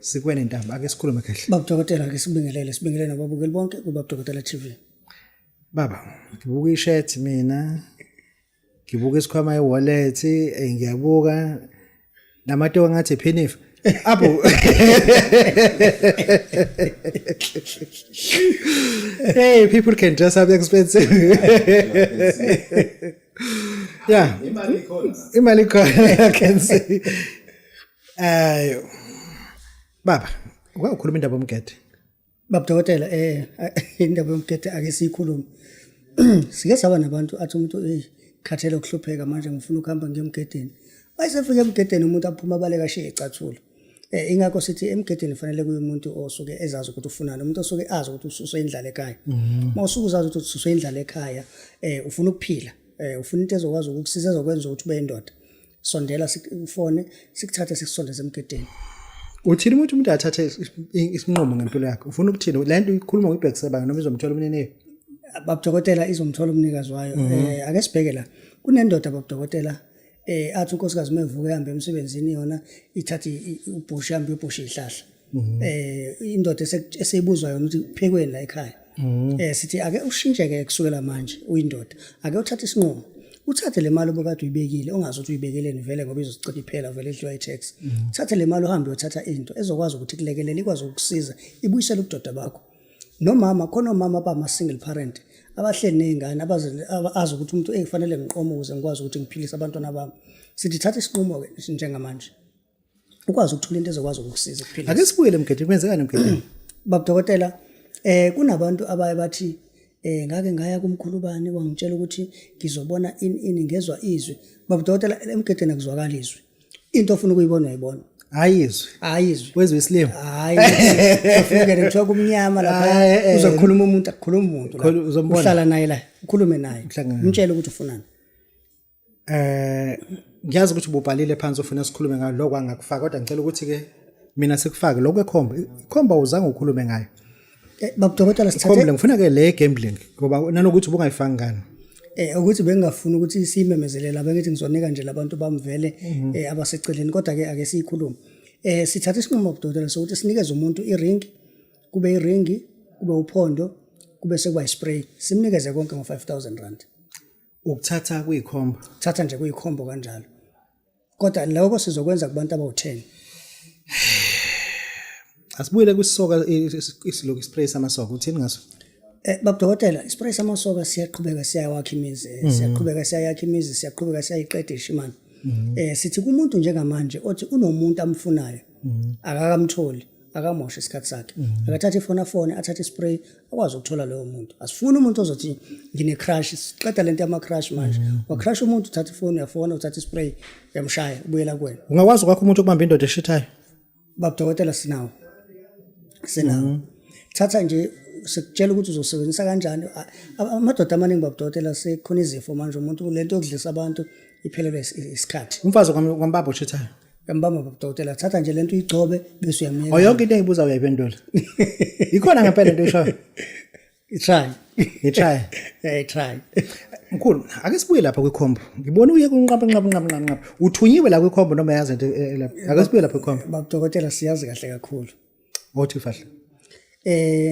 Sikwene Ntamba, ake sikhulume kahle. Baba Dokotela ke sibingelele nababukeli bonke kuBaba Dokotela TV. Baba, ngibuka i-shirt mina. Ngibuka isikhwama e-wallet, ngiyabuka namato ngathi phinifa. Apho. Hey, people can dress up expensive. Yeah. Imali khona, I can say. Baba, ukhuluma indaba yomgede. Baba Dokotela indaba yomgede ake siyikhulume. Sike saba nabantu athi umuntu khathele ukuhlupheka manje ngifuna ukuhamba ngiyemgedeni. Bayisefika emgedeni umuntu aphuma baleka she ecathulo. Ingakho sithi emgedeni fanele kuye umuntu osuke ezazi ukuthi ufunani, umuntu osuke azi ukuthi ususwe indlala ekhaya. Mawusuke uzazi ukuthi ususwe indlala ekhaya, ufuna ukuphila, ufuna into ezokwazi ukukusiza ezokwenza ukuthi ube indoda. Sondela sikufone sikuthathe sikusondeze emgedeni. Uthini umuntu athathe isinqumo ngempilo yakhe? Ufuna ukuthini? Le nto ikhuluma ngibhekisebanga noma izomthola umnene? Baba Dokotela izomthola umnikazi wayo. Ake sibheke la. Kunendoda Baba Dokotela athi unkosikazi mevuka ehamba emsebenzini yona ithathe ubhushi hambe ubhushi ihlahla. Indoda eseyibuzwa yona ukuthi kuphekweni la ekhaya. Sithi ake ushintsheke kusukela manje uyindoda. Ake uthathe isinqumo. Uthathe le mali obukade uyibekile ongazi ukuthi uyibekeleni vele ngoba izocicitha iphela vele idliwa i-tax. Uthathe le mali uhambe uyothatha into ezokwazi ukuthi kulekelele ikwazi ukukusiza ibuyisele ubudoda bakho. Nomama khona omama abama single parent abahleli nezingane abazi ukuthi umuntu efanele ngiqoma ukuze ngikwazi ukuthi ngiphilise abantwana bami. Sithi thatha isinqumo ke njengamanje. Ukwazi ukuthola into ezokwazi ukukusiza ukuphilisa. Ake sibuyele emgedeni kwenzekani emgedeni? Baba Dokotela kunabantu abaye bathi ngake ngaya kumkhulubani wangitshela ukuthi ngizobona ini ngezwe izwi. Baba Dokotela emgedeni akuzwakala izwi. Into ofuna ukuyibona uyibona. Ayizwi. Wezwe isilimo. Hayi. Ufike ngithoka umnyama lapha uzokhuluma umuntu akukhuluma umuntu la. Uhlala naye la, ukhulume naye. Umtshele ukuthi ufunani. Ngiyazi ukuthi ububhalile phansi ufuna sikhulume ngayo lokho angakufaka kodwa ngicela ukuthi ke mina sikufake lokho ekhomba uzange ukhulume ngayo. Baba Dokotela sithathe khomba ngifuna ke le gambling ngoba nanokuthi ubungayifanga ngani. Ukuthi bengafuna ukuthi simemezelela bengithi ngizonika nje labantu bamvele abaseceleni kodwa ke ake siyikhulume. Sithatha isinqumo Baba Dokotela sokuthi sinikeze umuntu iring, kube iringi, kube uphondo, kube sekuba ispray. Simnikeze konke ngo-5,000 rand. Ukuthatha kuyikhomba. Thatha nje kuyikhombo kanjalo. Kodwa lokho sizokwenza kubantu abawu-10. Asibuyele kusisoka isiloko spray samasoka uthini ngaso? Baba Dokotela ispray samasoka siyaqhubeka siyawakha imizi, siyaqhubeka siyayakha imizi, siyaqhubeka siyayiqeda ishimani. Sithi kumuntu njengamanje othi unomuntu amfunayo akakamtholi akamosha isikhathi sakhe akathatha ifone athathe ispray akwazi ukuthola lowo muntu. Asifuni umuntu ozothi ngine crush siqeda lento yama crush manje wa crush umuntu uthatha ifone yafona uthatha ispray yamshaya ubuyela kuwena. Ungakwazi kwakho umuntu okubamba indoda eshithayo? Baba Dokotela sinawo thatha nje sikutshela ukuthi uzosebenzisa kanjani. Amadoda amaningi Baba Dokotela sekhona izifo manje umuntu lento yokudlisa abantu iphelele isikhathi. Umfazi kwambaba oshithayo ngambamba Baba Dokotela thatha nje lento uyigcobe bese uyamnika. Yonke into engibuza uyayiphendula. Ikhona ngempela into eshayo. Try. Try. Mkhulu, ake sibuye lapha kwikhombo. Ngibona uye kunqaba. Uthunyiwe la kwikhombo noma yazi into lapha. Ake sibuye lapha kwikhombo. Baba Dokotela siyazi kahle kakhulu. Othi fahla.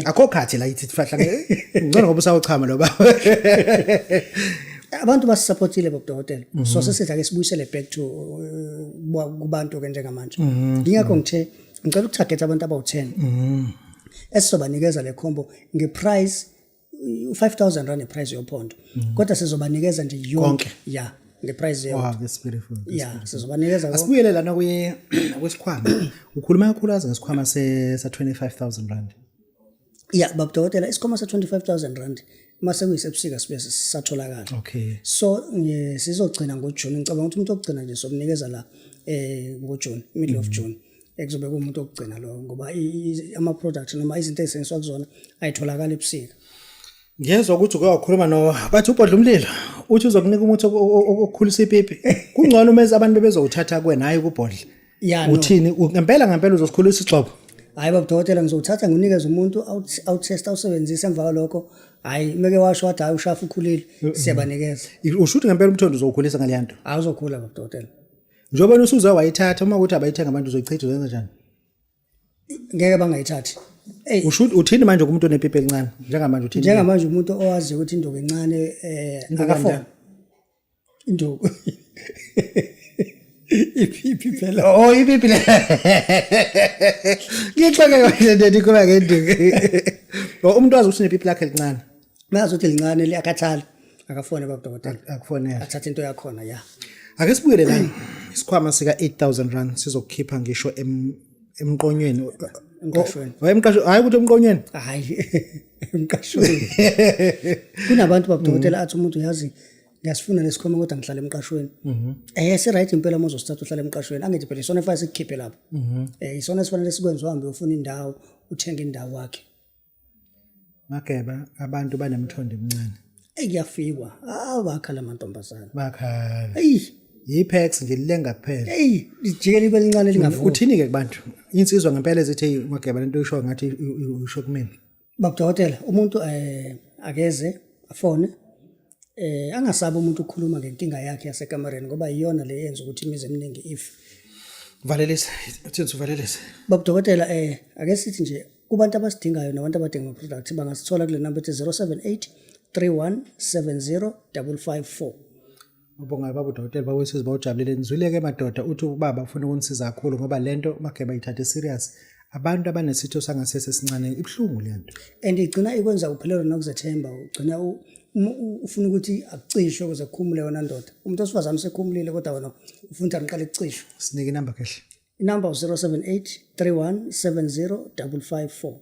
Akho khathi la yithi fahla ngicela ngoba usawuchama lo baba. Abantu basupportile Baba Dokotela. So sesithi ake sibuyisele back to kubantu ke njengamanje. Ngingakho ngithe ngicela ukutarget abantu abawu10. Esizobanikeza le combo ngeprice 5,000 rand price yophondo. Kodwa sizobanikeza nje yonke. Yeah, ngeprice yonke. Wow, that's beautiful. Yeah, sizobanikeza. Asibuyele lana kwesikhwama. Ukhuluma kakhulu ngesikhwama se 25,000 rand. Yeah, Baba Dokotela isikhwama se 25,000 rand. Mase kuyisebusika sibe sisatholakala. Okay. So sizogcina ngoJune. Ngicabanga ukuthi umuntu okugcina nje somnikeza la ngoJune, middle of June. Ekuzobe kumuntu okugcina lo ngoba ama product noma izinto ezisenziwa kuzona ayitholakala ebusika. Ngiyezwa ukuthi uyakhuluma no bathi ubhodla umlilo. Uthi uzokunika umuthi okukhulisa ipipi. Kungcono umeze abantu bezowuthatha kuwena hayi kubhodla. Yeah, uthini ngempela uzosikhulisa igxobo? Hayi Baba Dokotela ngizothatha nginikeze umuntu out-test awusebenzisa emva kwalokho. Hayi meke washo wathi hayi ushafa ukhulile siyabanikeza. Ushuthi ngempela umthondo uzokhulisa ngaliyanto. Awuzokhula Baba Dokotela. Njoba usuzwa wayithatha uma ukuthi abayithenga abantu uzoyichitha uzenza njani? ngeke bangayithathi. Usho uthini manje kumuntu onepipi elincane njengamanje uthini Njengamanje umuntu owazi ukuthi induku encane akafona. Induku. Ipipi phela. Oh ipipi le ngixoxe kahle nje kuba ngenduku umuntu wazi ukuthi unepipi lakhe elincane Mayazi ukuthi lincane liyakhathala akafone babudokotela akufonela athatha into yakhona ya. ake sibuyele la isikhwama sika 8000 rand sizokukhipha ngisho emqonyweni Emqashweni. emqashweni hayi ukuthi emqonyweni Hayi emqashweni. Kunabantu babudokotela athi umuntu uyazi ngiyasifuna lesikhoma kodwa ngihlala emqashweni. Si right impela uma uzosithatha uhlala emqashweni angithi phela isona efase sikhiphe lapho. Isona esifanele sikwenza uhambe ufuna indawo uthenga indawo yakhe. Mageba abantu banemthondo emincane Kuyafikwa bakhala amantombazana. bakhala Hey yipex nje lilenga kuphela lijike libe lincane lingavuki. uthini ke kubantu insizwa ngempela ezithi hey Mageba lento uyisho ngathi usho kumina Babudokotela umuntu akeze afone angasabi umuntu ukukhuluma ngenkinga yakhe yasekamareni ngoba iyona le yenza ukuthi imizi eminingi if valelisa uthini uvalelisa babudokotela ake sithi nje kubantu abasidingayo nabantu abadinga ama products bangasithola kule number ethi 078 3170554. ubonga baba udokotela bawesizwe bawujabulele nizwileke madoda uthi ubaba ufuna ukunisiza kakhulu ngoba lento Mageba ithathe serious abantu abanesitho sangasese sincane ibhlungu lento And igcina ikwenza uphelelwe nokuzethemba ugcina ufuna ukuthi akucishwe ukuze kukhumule wona ndoda umuntu osifazana usekhumulile kodwa wena ufuna aqale ukucishwa. sinike inamba kahle Inamba 078 3170554.